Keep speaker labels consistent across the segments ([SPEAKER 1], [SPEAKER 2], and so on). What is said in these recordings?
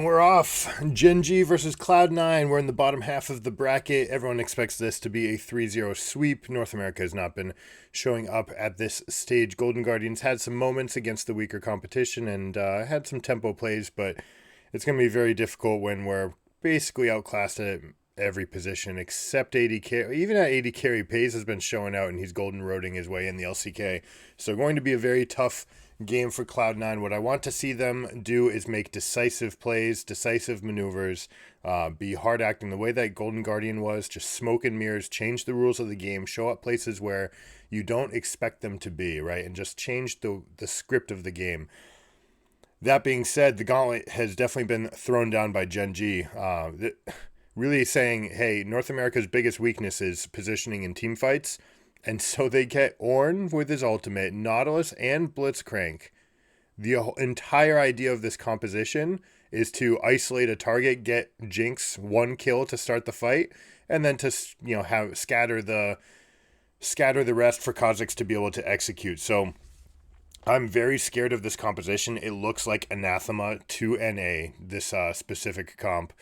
[SPEAKER 1] We're off. GenG versus Cloud9. We're in the bottom half of the bracket. Everyone expects this to be a 3-0 sweep. North America has not been showing up at this stage. Golden Guardians had some moments against the weaker competition and had some tempo plays, but it's going to be very difficult when we're basically outclassed at every position except AD carry. Even at AD carry, Pays has been showing out and he's golden roading his way in the LCK. So going to be a very tough game for Cloud9. What I want to see them do is make decisive plays, decisive maneuvers, be hard acting the way that Golden Guardian was, just smoke and mirrors, change the rules of the game, show up places where you don't expect them to be, right? And just change the script of the game. That being said, the gauntlet has definitely been thrown down by GenG. Really saying, hey, North America's biggest weakness is positioning in team fights. And so they get Ornn with his ultimate, Nautilus and Blitzcrank. The entire idea of this composition is to isolate a target, get Jinx one kill to start the fight, and then to have scatter the rest for Kha'Zix to be able to execute. So I'm very scared of this composition. It looks like anathema to NA, this specific comp.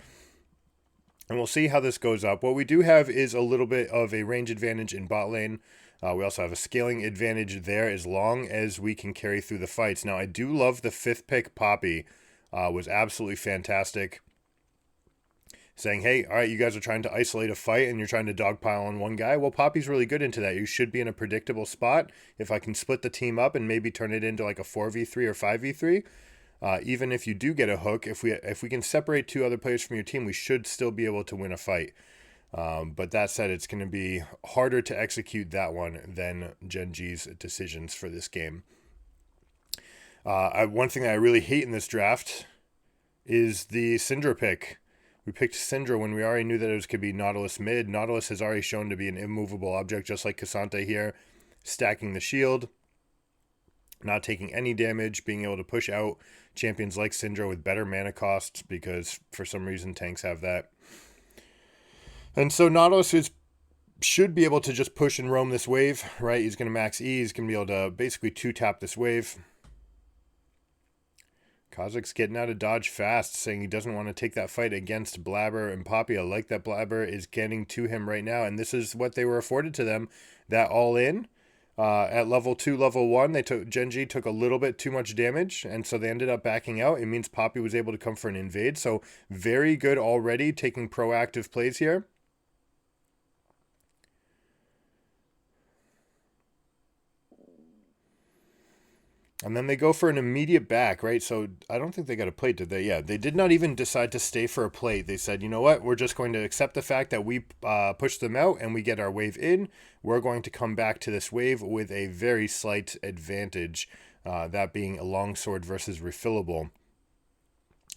[SPEAKER 1] And we'll see how this goes up. What we do have is a little bit of a range advantage in bot lane. We also have a scaling advantage there as long as we can carry through the fights. Now, I do love the 5th pick Poppy. Was absolutely fantastic. Saying, hey, all right, you guys are trying to isolate a fight and you're trying to dogpile on one guy. Well, Poppy's really good into that. You should be in a predictable spot. If I can split the team up and maybe turn it into like a 4v3 or 5v3, even if you do get a hook, if we can separate 2 other players from your team, we should still be able to win a fight. But that said, it's going to be harder to execute that one than GenG's decisions for this game. One thing that I really hate in this draft is the Syndra pick. We picked Syndra when we already knew that it could be Nautilus mid. Nautilus has already shown to be an immovable object, just like Cassante here, stacking the shield, not taking any damage, being able to push out champions like Syndra with better mana costs because for some reason tanks have that. And so Nautilus should be able to just push and roam this wave, right? He's going to max E. He's going to be able to basically 2-tap this wave. Kha'Zix getting out of dodge fast, saying he doesn't want to take that fight against Blabber and Poppy. I like that Blabber is getting to him right now, and this is what they were afforded to them, that all-in. At level 2, level 1, GenG took a little bit too much damage, and so they ended up backing out. It means Poppy was able to come for an invade, so very good already, taking proactive plays here. And then they go for an immediate back, right? So I don't think they got a plate, did they? Yeah, they did not even decide to stay for a plate. They said, you know what? We're just going to accept the fact that we push them out and we get our wave in. We're going to come back to this wave with a very slight advantage, that being a longsword versus refillable.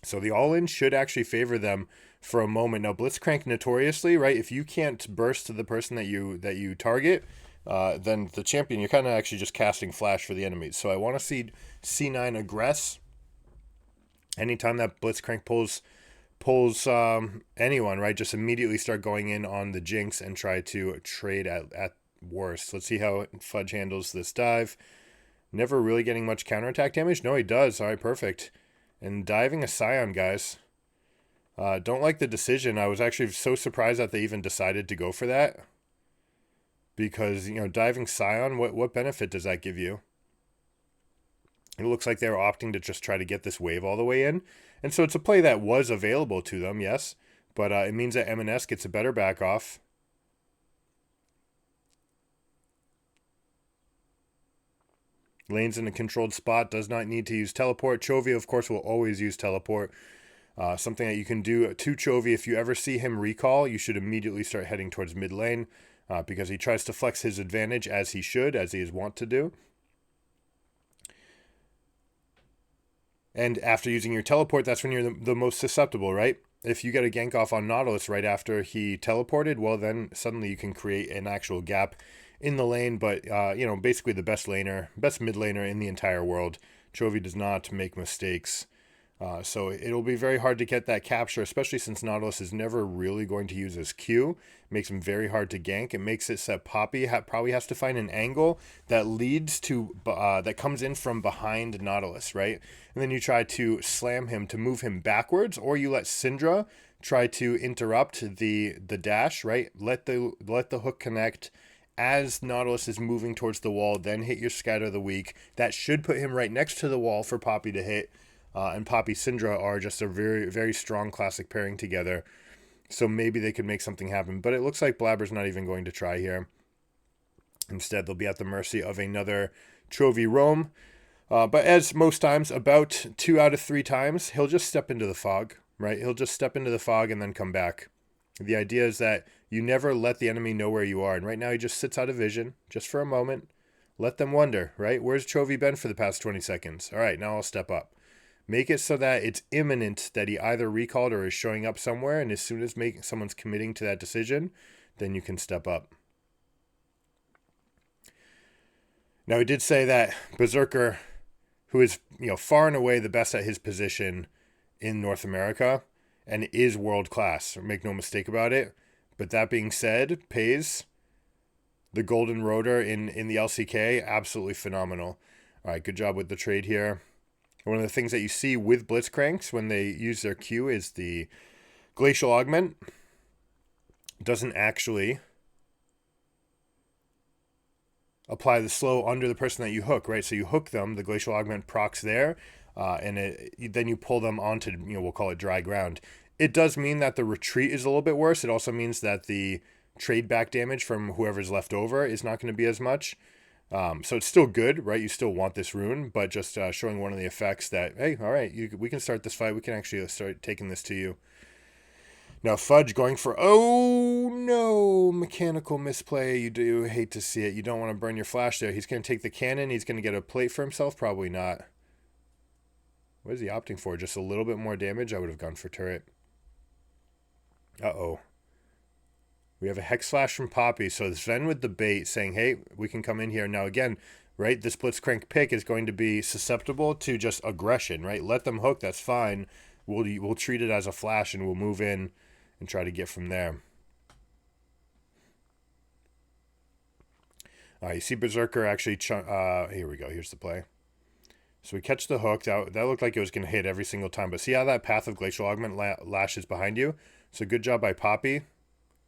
[SPEAKER 1] So the all-in should actually favor them for a moment. Now, Blitzcrank notoriously, right? If you can't burst to the person that you target, then the champion, you're kind of actually just casting flash for the enemies. So I want to see C9 aggress. Anytime that Blitzcrank pulls anyone, right, just immediately start going in on the Jinx and try to trade at worst. Let's see how Fudge handles this dive. Never really getting much counterattack damage. No, he does. All right, perfect. And diving a Scion, guys. Don't like the decision. I was actually so surprised that they even decided to go for that. Because, diving Scion, what benefit does that give you? It looks like they're opting to just try to get this wave all the way in. And so it's a play that was available to them, yes. But it means that M&S gets a better back off. Lane's in a controlled spot, does not need to use teleport. Chovy, of course, will always use teleport. Something that you can do to Chovy, if you ever see him recall, you should immediately start heading towards mid lane. Because he tries to flex his advantage as he should, as he is wont to do. And after using your teleport, that's when you're the most susceptible, right? If you get a gank off on Nautilus right after he teleported, well, then suddenly you can create an actual gap in the lane. But, basically the best mid laner in the entire world. Chovy does not make mistakes. So it'll be very hard to get that capture, especially since Nautilus is never really going to use his Q. It makes him very hard to gank. It makes it so Poppy probably has to find an angle that leads to that comes in from behind Nautilus, right? And then you try to slam him to move him backwards, or you let Syndra try to interrupt the dash, right? Let the hook connect as Nautilus is moving towards the wall, then hit your Scatter the Weak. That should put him right next to the wall for Poppy to hit. And Poppy Syndra are just a very, very strong classic pairing together. So maybe they could make something happen. But it looks like Blabber's not even going to try here. Instead, they'll be at the mercy of another Chovy roam. But as most times, about 2 out of 3 times, he'll just step into the fog, right? He'll just step into the fog and then come back. The idea is that you never let the enemy know where you are. And right now he just sits out of vision just for a moment. Let them wonder, right? Where's Chovy been for the past 20 seconds? All right, now I'll step up. Make it so that it's imminent that he either recalled or is showing up somewhere, and as soon as someone's committing to that decision, then you can step up. Now, he did say that Berserker, who is far and away the best at his position in North America, and is world class, make no mistake about it. But that being said, Pays, the Golden Rotor in the LCK, absolutely phenomenal. All right, good job with the trade here. One of the things that you see with Blitzcranks when they use their Q is the Glacial Augment doesn't actually apply the slow under the person that you hook, right? So you hook them, the Glacial Augment procs there, and then you pull them onto, we'll call it dry ground. It does mean that the retreat is a little bit worse. It also means that the trade back damage from whoever's left over is not going to be as much. So it's still good, right? You still want this rune, but just showing one of the effects that, hey, all right, we can start this fight. We can actually start taking this to you. Now Fudge going for, oh no, mechanical misplay. You do hate to see it. You don't want to burn your flash there. He's going to take the cannon. He's going to get a plate for himself. Probably not. What is he opting for? Just a little bit more damage? I would have gone for turret. Uh-oh. We have a Hex Slash from Poppy. So Sven with the bait saying, hey, we can come in here. Now, again, right, this Blitzcrank pick is going to be susceptible to just aggression, right? Let them hook. That's fine. We'll treat it as a flash and we'll move in and try to get from there. You see Berserker actually... here we go. Here's the play. So we catch the hook. That looked like it was going to hit every single time. But see how that Path of Glacial Augment lashes behind you? So good job by Poppy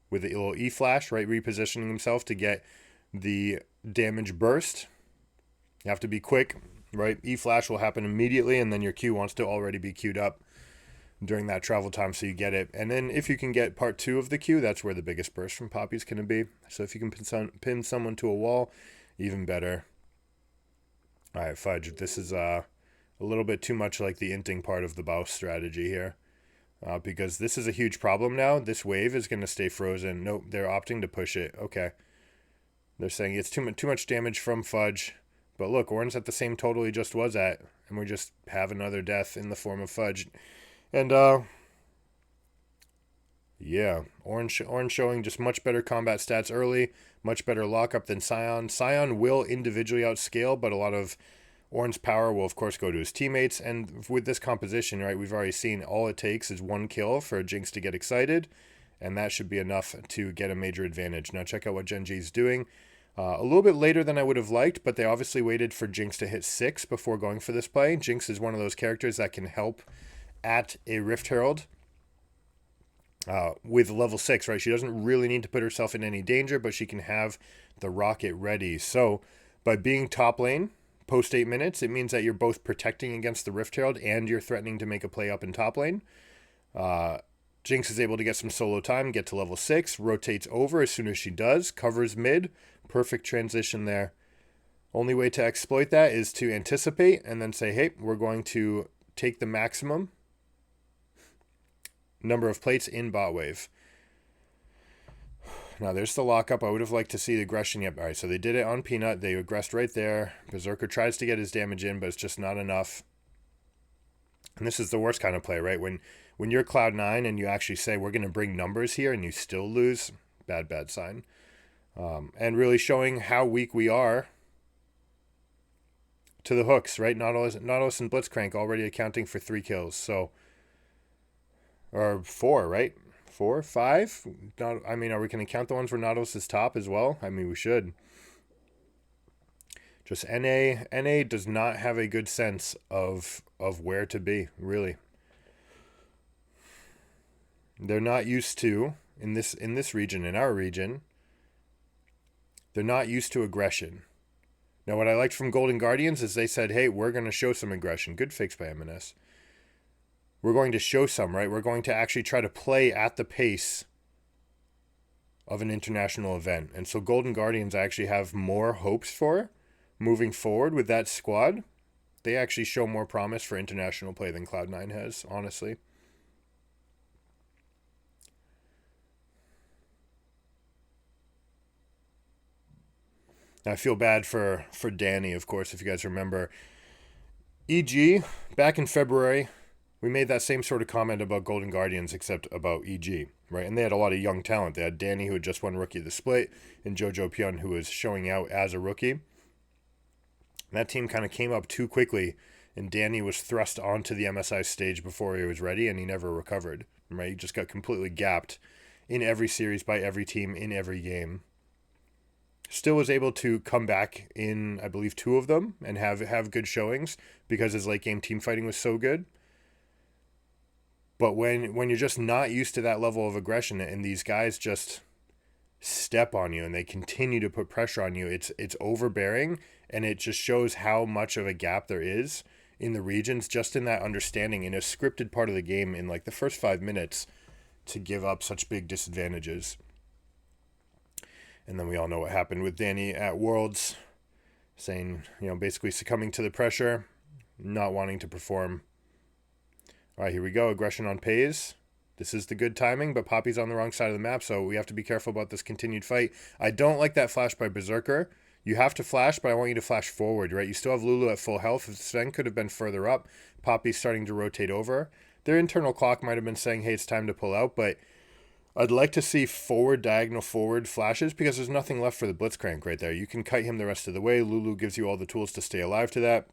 [SPEAKER 1] with a little E-flash, right? Repositioning himself to get the damage burst. You have to be quick, right? E-flash will happen immediately, and then your Q wants to already be queued up during that travel time, so you get it. And then if you can get part 2 of the Q, that's where the biggest burst from Poppy's going to be. So if you can pin someone to a wall, even better. All right, Fudge, this is a little bit too much like the inting part of the Baus strategy here. Because this is a huge problem now. This wave is going to stay frozen. Nope, they're opting to push it. Okay. They're saying it's too much damage from Fudge. But look, Oran's at the same total he just was at. And we just have another death in the form of Fudge. And, yeah, Orange showing just much better combat stats early. Much better lockup than Sion. Sion will individually outscale, but a lot of Oran's power will, of course, go to his teammates. And with this composition, right, we've already seen all it takes is 1 kill for Jinx to get excited. And that should be enough to get a major advantage. Now check out what GenG is doing. A little bit later than I would have liked, but they obviously waited for Jinx to hit 6 before going for this play. Jinx is one of those characters that can help at a Rift Herald with level 6, right? She doesn't really need to put herself in any danger, but she can have the rocket ready. So by being top lane, post 8 minutes, it means that you're both protecting against the Rift Herald and you're threatening to make a play up in top lane. Jinx is able to get some solo time, get to level 6, rotates over as soon as she does, covers mid, perfect transition there. Only way to exploit that is to anticipate and then say, hey, we're going to take the maximum number of plates in bot wave. Now there's the lockup. I would have liked to see the aggression. Yep. All right, so they did it on Peanut. They aggressed right there. Berserker tries to get his damage in, but it's just not enough. And this is the worst kind of play, right? When you're Cloud9 and you actually say, we're going to bring numbers here and you still lose, bad sign. And really showing how weak we are to the hooks, right? Nautilus and Blitzcrank already accounting for 3 kills. So, or 4, right? 4, 5? I mean, are we going to count the ones where Nautilus is top as well? I mean, we should. Just NA does not have a good sense of where to be, really. They're not used to, in this region, in our region, they're not used to aggression. Now, what I liked from Golden Guardians is they said, hey, we're going to show some aggression. Good fix by M&S. We're going to show some, right? We're going to actually try to play at the pace of an international event. And so Golden Guardians actually have more hopes for moving forward with that squad. They actually show more promise for international play than Cloud9 has, honestly. I feel bad for Danny, of course, if you guys remember. EG, back in February, we made that same sort of comment about Golden Guardians, except about EG, right? And they had a lot of young talent. They had Danny, who had just won Rookie of the Split, and Jojo Pyun, who was showing out as a rookie. That team kind of came up too quickly, and Danny was thrust onto the MSI stage before he was ready, and he never recovered, right? He just got completely gapped in every series by every team in every game. Still was able to come back in, I believe, 2 of them and have good showings because his late game team fighting was so good. But when you're just not used to that level of aggression and these guys just step on you and they continue to put pressure on you, it's overbearing, and it just shows how much of a gap there is in the regions just in that understanding in a scripted part of the game in like the first 5 minutes to give up such big disadvantages. And then we all know what happened with Danny at Worlds, saying, basically succumbing to the pressure, not wanting to perform. All right, here we go. Aggression on Pays. This is the good timing, but Poppy's on the wrong side of the map, so we have to be careful about this continued fight. I don't like that flash by Berserker. You have to flash, but I want you to flash forward, right? You still have Lulu at full health. If Sven could have been further up, Poppy's starting to rotate over. Their internal clock might have been saying, hey, it's time to pull out, but I'd like to see diagonal forward flashes because there's nothing left for the Blitzcrank right there. You can kite him the rest of the way. Lulu gives you all the tools to stay alive to that.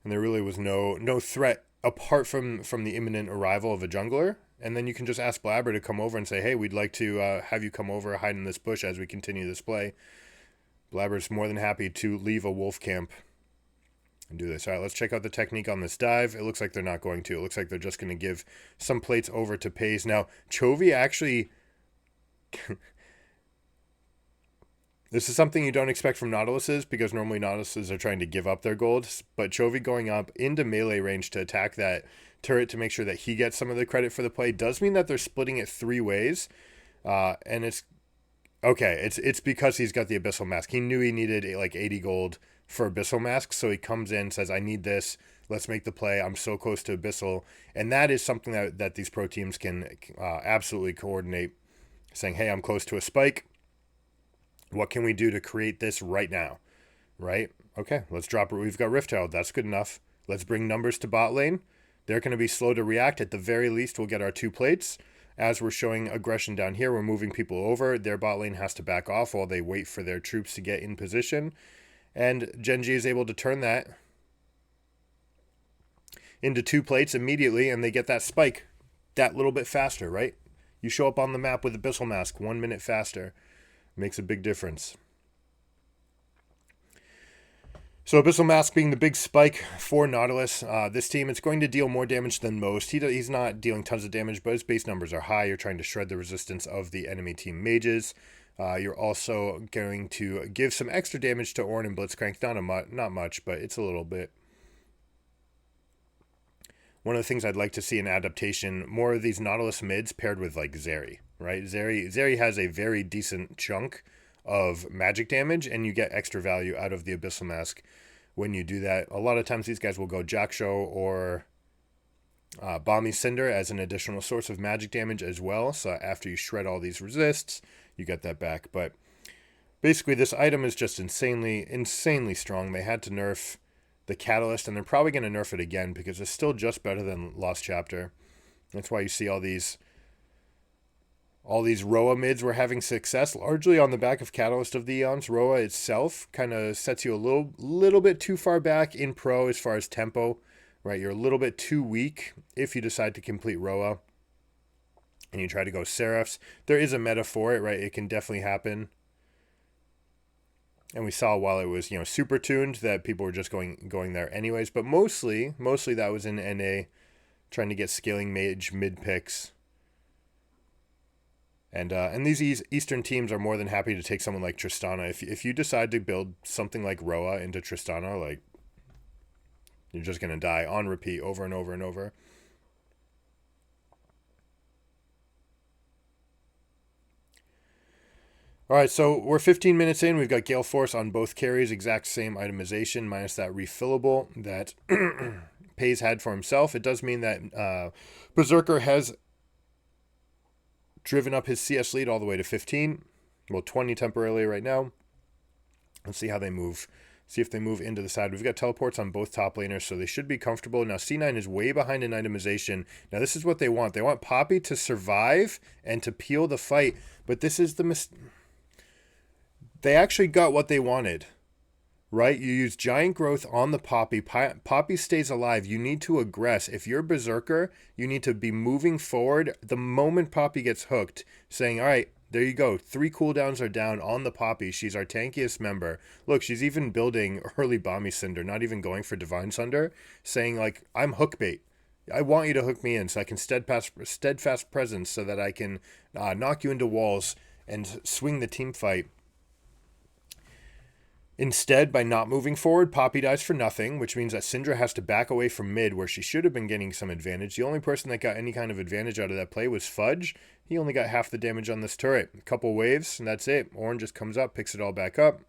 [SPEAKER 1] And there really was no threat apart from the imminent arrival of a jungler. And then you can just ask Blabber to come over and say, hey, we'd like to have you come over, hide in this bush as we continue this play. Blabber's more than happy to leave a wolf camp and do this. All right, let's check out the technique on this dive. It looks like they're not going to. It looks like they're just going to give some plates over to Pays. Now, Chovy actually... This is something you don't expect from Nautiluses because normally Nautiluses are trying to give up their gold. But Chovy going up into melee range to attack that turret to make sure that he gets some of the credit for the play does mean that they're splitting it 3 ways. And it's... Okay, it's because he's got the Abyssal Mask. He knew he needed like 80 gold for Abyssal Mask, so he comes in, says, I need this, let's make the play, I'm so close to Abyssal. And that is something that these pro teams can absolutely coordinate, saying, hey, I'm close to a spike. What can we do to create this right now? Right? Okay, let's drop it. We've got Rift Herald. That's good enough. Let's bring numbers to bot lane. They're going to be slow to react. At the very least, we'll get our 2 plates. As we're showing aggression down here, we're moving people over. Their bot lane has to back off while they wait for their troops to get in position. And GenG is able to turn that into 2 plates immediately, and they get that spike that little bit faster, right? You show up on the map with Abyssal Mask 1 minute faster. Makes a big difference. So Abyssal Mask being the big spike for Nautilus. This team, it's going to deal more damage than most. He's not dealing tons of damage, but his base numbers are high. You're trying to shred the resistance of the enemy team mages. You're also going to give some extra damage to Ornn and Blitzcrank. Not much, but it's a little bit. One of the things I'd like to see in adaptation, more of these Nautilus mids paired with like Zeri, right? Zeri has a very decent chunk of magic damage, and you get extra value out of the Abyssal Mask when you do that. A lot of times these guys will go Jackshow or Balmy Cinder as an additional source of magic damage as well. So after you shred all these resists, you get that back. But basically this item is just insanely strong. They had to nerf the Catalyst, and they're probably going to nerf it again because it's still just better than Lost Chapter. That's why you see all these all these Roa mids were having success, largely on the back of Catalyst of the Eons. Roa itself kind of sets you a little bit too far back in pro as far as tempo, right? You're a little bit too weak if you decide to complete Roa and you try to go Seraphs. There is a meta for it, right? It can definitely happen. And we saw while it was, super tuned that people were just going there anyways. But mostly that was in NA, trying to get scaling mage mid picks. And these Eastern teams are more than happy to take someone like Tristana. If you decide to build something like Roa into Tristana, like, you're just going to die on repeat over and over and over. All right, so we're 15 minutes in. We've got Gale Force on both carries, exact same itemization, minus that refillable that Pays had for himself. It does mean that Berserker has driven up his CS lead all the way to 15. Well, 20 temporarily right now. Let's see how they move. See if they move into the side. We've got teleports on both top laners, so they should be comfortable. Now, C9 is way behind in itemization. Now, this is what they want. They want Poppy to survive and to peel the fight, but this is the mistake. They actually got what they wanted, right? You use giant growth on the Poppy. Poppy stays alive. You need to aggress. If you're Berserker, you need to be moving forward the moment Poppy gets hooked, saying, all right, there you go. 3 cooldowns are down on the Poppy. She's our tankiest member. Look, she's even building early Bomby Cinder, not even going for Divine Sunder, saying, like, I'm hook bait. I want you to hook me in so I can steadfast presence so that I can knock you into walls and swing the team fight. Instead, by not moving forward, Poppy dies for nothing, which means that Syndra has to back away from mid, where she should have been getting some advantage. The only person that got any kind of advantage out of that play was Fudge. He only got half the damage on this turret. A couple waves, and that's it. Orange just comes up, picks it all back up.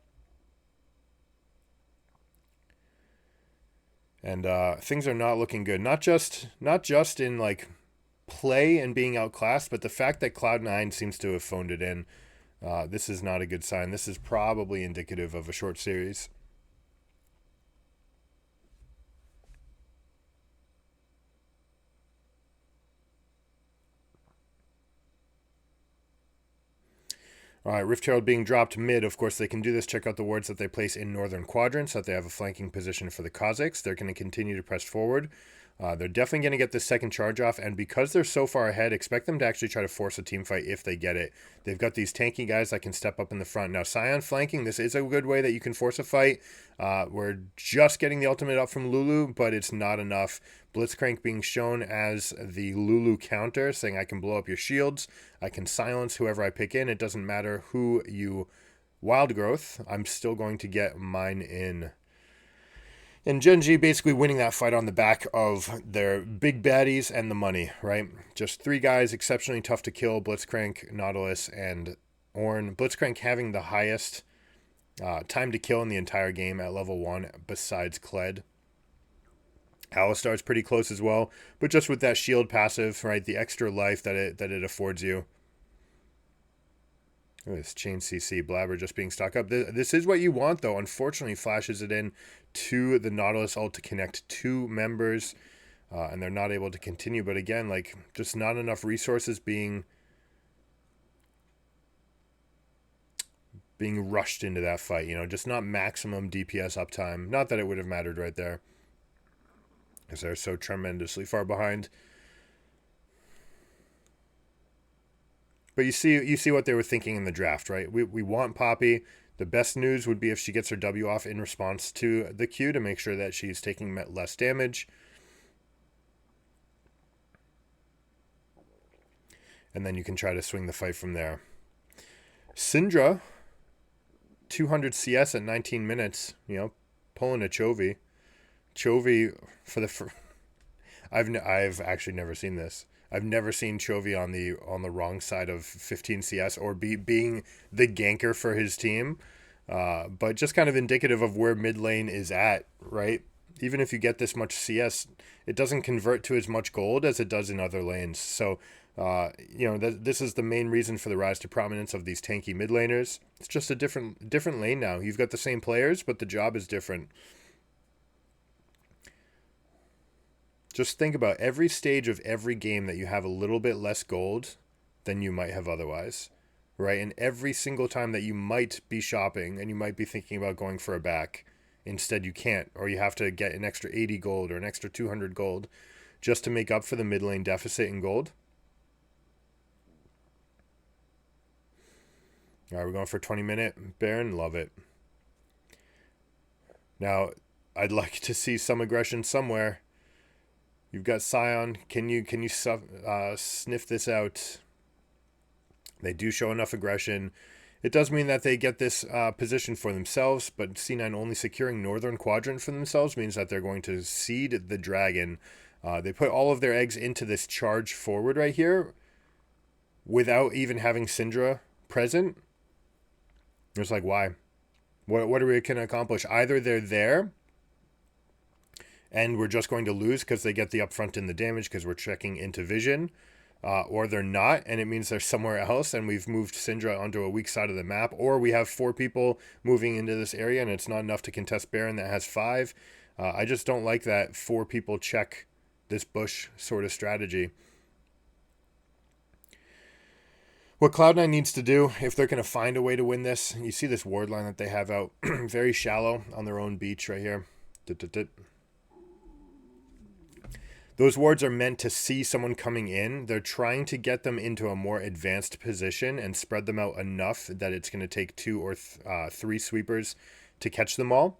[SPEAKER 1] And things are not looking good. Not just in, like, play and being outclassed, but the fact that Cloud9 seems to have phoned it in. This is not a good sign. This is probably indicative of a short series. All right, Rift Herald being dropped mid. Of course, they can do this. Check out the wards that they place in northern quadrants, so that they have a flanking position for the Kazakhs. They're going to continue to press forward. They're definitely going to get this second charge off, and because they're so far ahead, expect them to actually try to force a team fight if they get it. They've got these tanky guys that can step up in the front. Now, Sion flanking, this is a good way that you can force a fight. We're just getting the ultimate up from Lulu, but it's not enough. Blitzcrank being shown as the Lulu counter, saying I can blow up your shields, I can silence whoever I pick in. It doesn't matter who you wild growth, I'm still going to get mine in. And GenG basically winning that fight on the back of their big baddies and the money, right? Just 3 guys exceptionally tough to kill, Blitzcrank, Nautilus, and Ornn. Blitzcrank having the highest time to kill in the entire game at level 1 besides Kled. Alistar's pretty close as well, but just with that shield passive, right, the extra life that it affords you. This chain CC, Blabber just being stuck up. This is what you want, though. Unfortunately, flashes it in to the Nautilus ult to connect 2 members, and they're not able to continue. But again, like, just not enough resources being rushed into that fight. Just not maximum DPS uptime. Not that it would have mattered right there, because they're so tremendously far behind. But you see what they were thinking in the draft, right? We want Poppy. The best news would be if she gets her W off in response to the Q to make sure that she's taking less damage. And then you can try to swing the fight from there. Syndra, 200 CS at 19 minutes, pulling a Chovy. Chovy for the... I've actually never seen this. I've never seen Chovy on the wrong side of 15 CS or being the ganker for his team. But just kind of indicative of where mid lane is at, right? Even if you get this much CS, it doesn't convert to as much gold as it does in other lanes. So, this is the main reason for the rise to prominence of these tanky mid laners. It's just a different lane now. You've got the same players, but the job is different. Just think about every stage of every game that you have a little bit less gold, than you might have otherwise, right? And every single time that you might be shopping and you might be thinking about going for a back, instead you can't, or you have to get an extra 80 gold or an extra 200 gold just to make up for the mid lane deficit in gold. All right, we're going for a 20-minute Baron. Love it. Now, I'd like to see some aggression somewhere. You've got Scion. Can you sniff this out? They do show enough aggression. It does mean that they get this position for themselves, but C9 only securing Northern Quadrant for themselves means that they're going to seed the dragon. They put all of their eggs into this charge forward right here without even having Syndra present. It's like, why? What are we going to accomplish? Either they're there and we're just going to lose because they get the upfront in the damage because we're checking into vision, or they're not, and it means they're somewhere else and we've moved Syndra onto a weak side of the map, or we have 4 people moving into this area and it's not enough to contest Baron that has 5. I just don't like that 4 people check this bush sort of strategy. What Cloud9 needs to do, if they're going to find a way to win this, you see this ward line that they have out very shallow on their own beach right here. Those wards are meant to see someone coming in. They're trying to get them into a more advanced position and spread them out enough that it's going to take 2 or 3 sweepers to catch them all.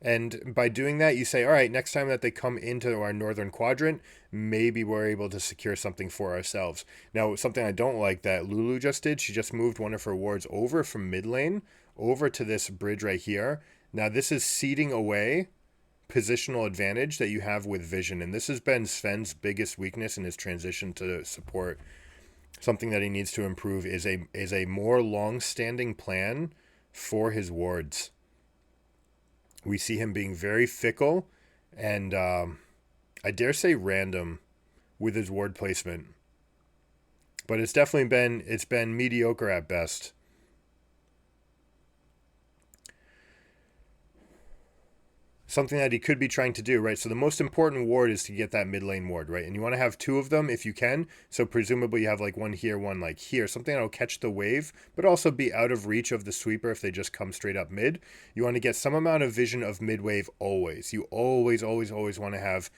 [SPEAKER 1] And by doing that, you say, all right, next time that they come into our Northern Quadrant, maybe we're able to secure something for ourselves. Now, something I don't like that Lulu just did, she just moved one of her wards over from mid lane over to this bridge right here. Now, this is ceding away positional advantage that you have with vision. And this has been Sven's biggest weakness in his transition to support. Something that he needs to improve is a more long-standing plan for his wards. We see him being very fickle and I dare say random with his ward placement. But it's definitely been mediocre at best. Something that he could be trying to do, right? So the most important ward is to get that mid lane ward, right? And you want to have 2 of them if you can. So presumably you have like one here, one like here. Something that will catch the wave, but also be out of reach of the sweeper if they just come straight up mid. You want to get some amount of vision of mid wave always. You always want to have,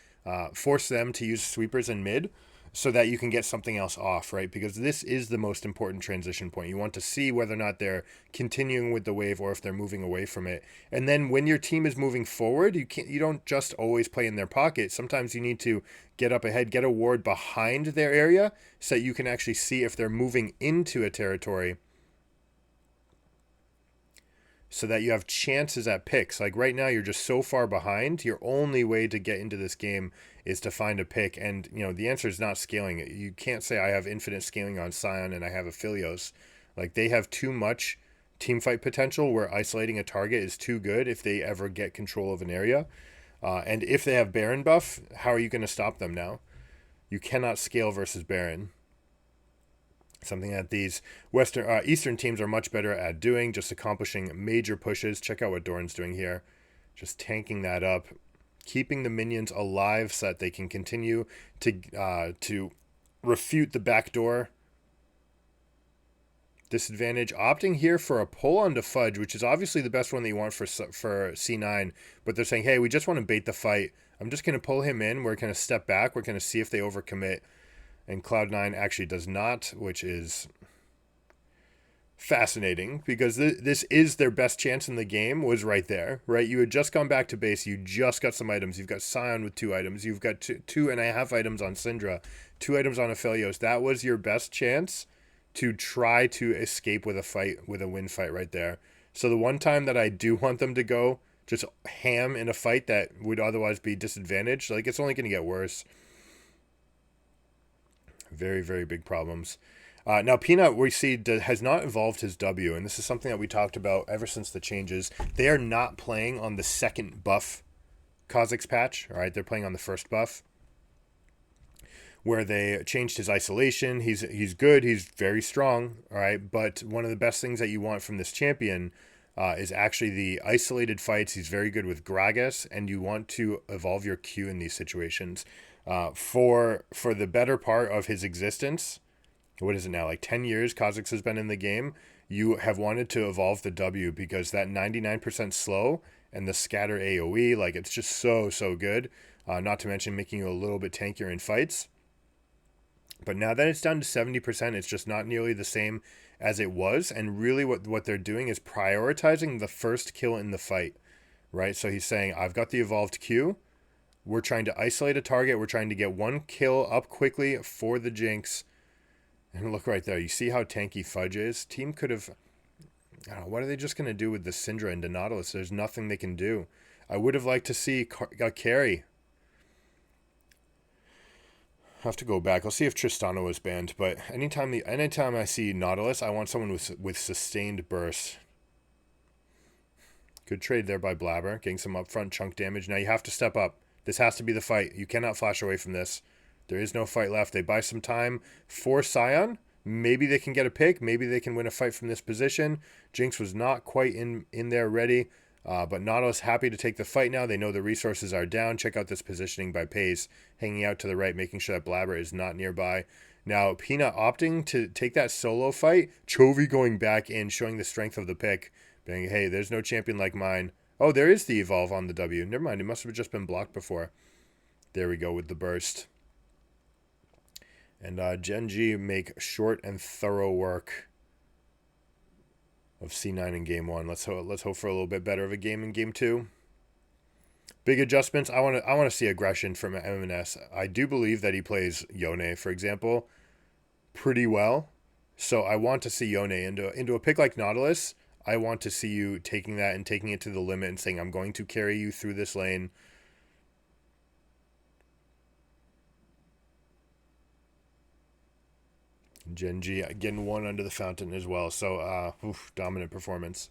[SPEAKER 1] force them to use sweepers in mid so that you can get something else off, right? Because this is the most important transition point. You want to see whether or not they're continuing with the wave or if they're moving away from it. And then when your team is moving forward, you don't just always play in their pocket. Sometimes you need to get up ahead, get a ward behind their area so that you can actually see if they're moving into a territory, so that you have chances at picks. Like right now, you're just so far behind. Your only way to get into this game is to find a pick. And, you know, the answer is not scaling it. You can't say I have infinite scaling on Scion and I have Aphelios. Like, they have too much teamfight potential where isolating a target is too good if they ever get control of an area. And if they have Baron buff, how are you going to stop them now? You cannot scale versus Baron. Something that these Eastern teams are much better at doing, just accomplishing major pushes. Check out what Doran's doing here. Just tanking that up, keeping the minions alive so that they can continue to refute the backdoor disadvantage. Opting here for a pull onto Fudge, which is obviously the best one that you want for C9. But they're saying, hey, we just want to bait the fight. I'm just going to pull him in. We're going to step back. We're going to see if they overcommit. And Cloud9 actually does not, which is fascinating because this is their best chance in the game, was right there, right? You had just gone back to base. You just got some items. You've got Scion with 2 items. You've got 2.5 items on Syndra, 2 items on Aphelios. That was your best chance to try to escape with a win fight right there. So the one time that I do want them to go just ham in a fight that would otherwise be disadvantaged, like, it's only going to get worse. Very, very big problems. Now, Peanut, we see, has not evolved his W, and this is something that we talked about ever since the changes. They are not playing on the second buff Kha'Zix patch, all right? They're playing on the first buff, where they changed his isolation. He's good. He's very strong, all right? But one of the best things that you want from this champion is actually the isolated fights. He's very good with Gragas, and you want to evolve your Q in these situations. For the better part of his existence, what is it now, like 10 years Kha'Zix has been in the game, you have wanted to evolve the W because that 99% slow and the scatter AoE, like it's just so good. Not to mention making you a little bit tankier in fights. But now that it's down to 70%, it's just not nearly the same as it was. And really what they're doing is prioritizing the first kill in the fight, right? So he's saying, I've got the evolved Q. We're trying to isolate a target. We're trying to get one kill up quickly for the Jinx. And look right there. You see how tanky Fudge is? Team could have... I don't know, what are they just going to do with the Syndra into Nautilus? There's nothing they can do. I would have liked to see a carry. Have to go back. I'll see if Tristana was banned, but anytime I see Nautilus, I want someone with sustained burst. Good trade there by Blabber, getting some upfront chunk damage. Now you have to step up. This has to be the fight. You cannot flash away from this. There is no fight left. They buy some time for Scion. Maybe they can get a pick. Maybe they can win a fight from this position. Jinx was not quite in there ready. But Nautilus happy to take the fight now. They know the resources are down. Check out this positioning by Pace, hanging out to the right, making sure that Blabber is not nearby. Now, Peanut opting to take that solo fight. Chovy going back in, showing the strength of the pick. Being, hey, there's no champion like mine. Oh, there is the evolve on the W. Never mind, it must have just been blocked before. There we go with the burst. And GenG make short and thorough work of C9 in game 1. Let's hope for a little bit better of a game in game 2. Big adjustments. I want to see aggression from M&S. I do believe that he plays Yone, for example, pretty well. So I want to see Yone into a pick like Nautilus. I want to see you taking that and taking it to the limit and saying, I'm going to carry you through this lane. GenG getting one under the fountain as well. So, dominant performance.